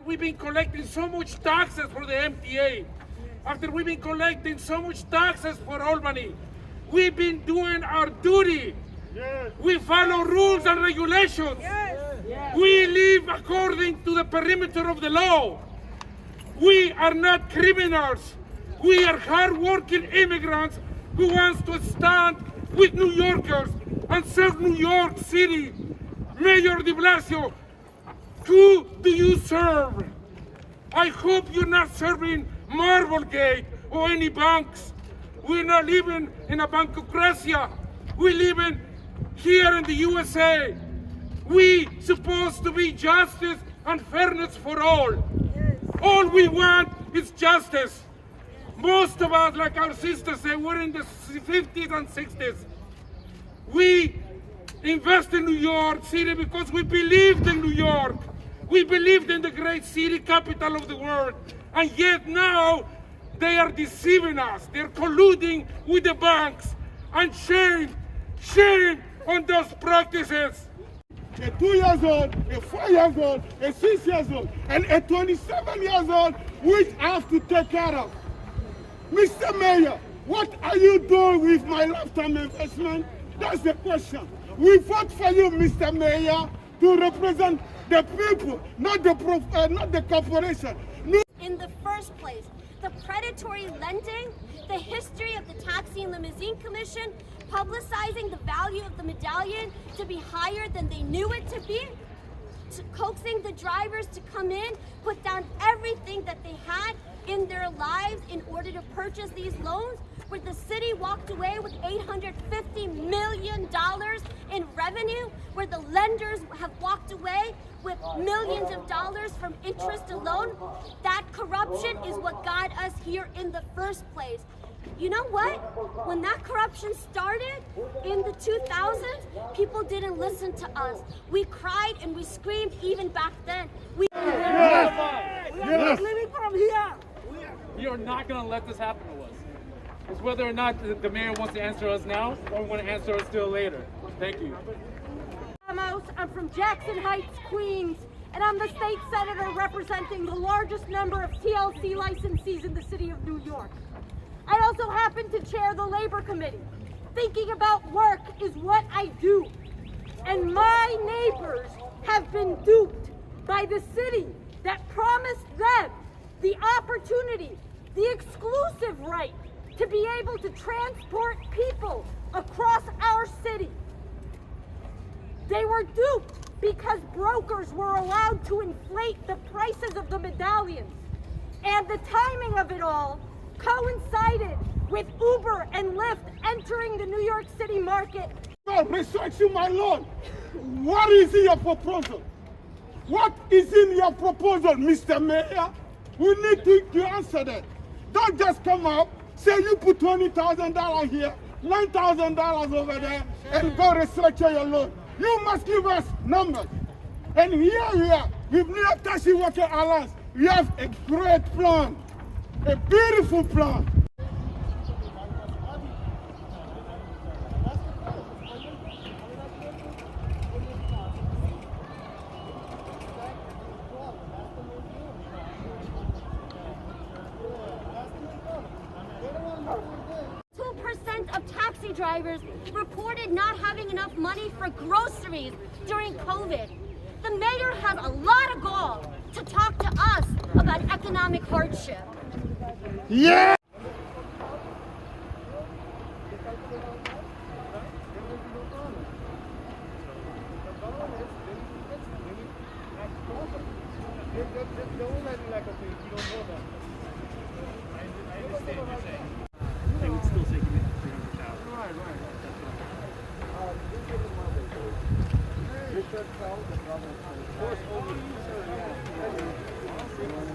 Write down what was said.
we've been collecting so much taxes for the MTA, after we've been collecting so much taxes for Albany, we've been doing our duty. Yes. We follow rules and regulations. Yes. Yes. We live according to the perimeter of the law. We are not criminals. We are hard-working immigrants who wants to stand with New Yorkers and serve New York City. Mayor de Blasio, who do you serve? I hope you're not serving Marblegate or any banks. We're not living in a bankocracia. We're living here in the USA. We supposed to be justice and fairness for all. All we want is justice. Most of us, like our sisters say, we're in the 50s and 60s. We invest in New York City because we believed in New York. We believed in the great city capital of the world. And yet now they are deceiving us. They're colluding with the banks. And shame on those practices. A 2 years old, a 4 years old, a 6 years old, and a 27 years old, which I have to take care of. Mr. Mayor, what are you doing with my lifetime investment? That's the question. We vote for you, Mr. Mayor, to represent the people, not the corporation. In the first place, the predatory lending, the history of the Taxi and Limousine Commission, publicizing the value of the medallion to be higher than they knew it to be, coaxing the drivers to come in, put down everything that they had in their lives in order to purchase these loans, where the city walked away with $850 million in revenue, where the lenders have walked away with millions of dollars from interest alone. That corruption is what got us here in the first place. You know what? When that corruption started in the 2000s, people didn't listen to us. We cried and we screamed even back then. We are living from here. We are not going to let this happen to us. It's whether or not the mayor wants to answer us now or want to answer us still later. Thank you. I'm from Jackson Heights, Queens, and I'm the state senator representing the largest number of TLC licensees in the city of New York. I also happen to chair the Labor Committee. Thinking about work is what I do. And my neighbors have been duped by the city that promised them the opportunity, the exclusive right to be able to transport people across our city. They were duped because brokers were allowed to inflate the prices of the medallions. And the timing of it all coincided with Uber and Lyft entering the New York City market. Researching my loan. What is in your proposal? What is in your proposal, Mr. Mayor? We need to answer that. Don't just come up, say you put $20,000 here, $9,000 over there, and go restructure your loan. You must give us numbers. And here we are, with New York Taxi Worker Alliance, we have a great plan, a beautiful plan. Of taxi drivers reported not having enough money for groceries during COVID. The mayor has a lot of gall to talk to us about economic hardship. Yeah!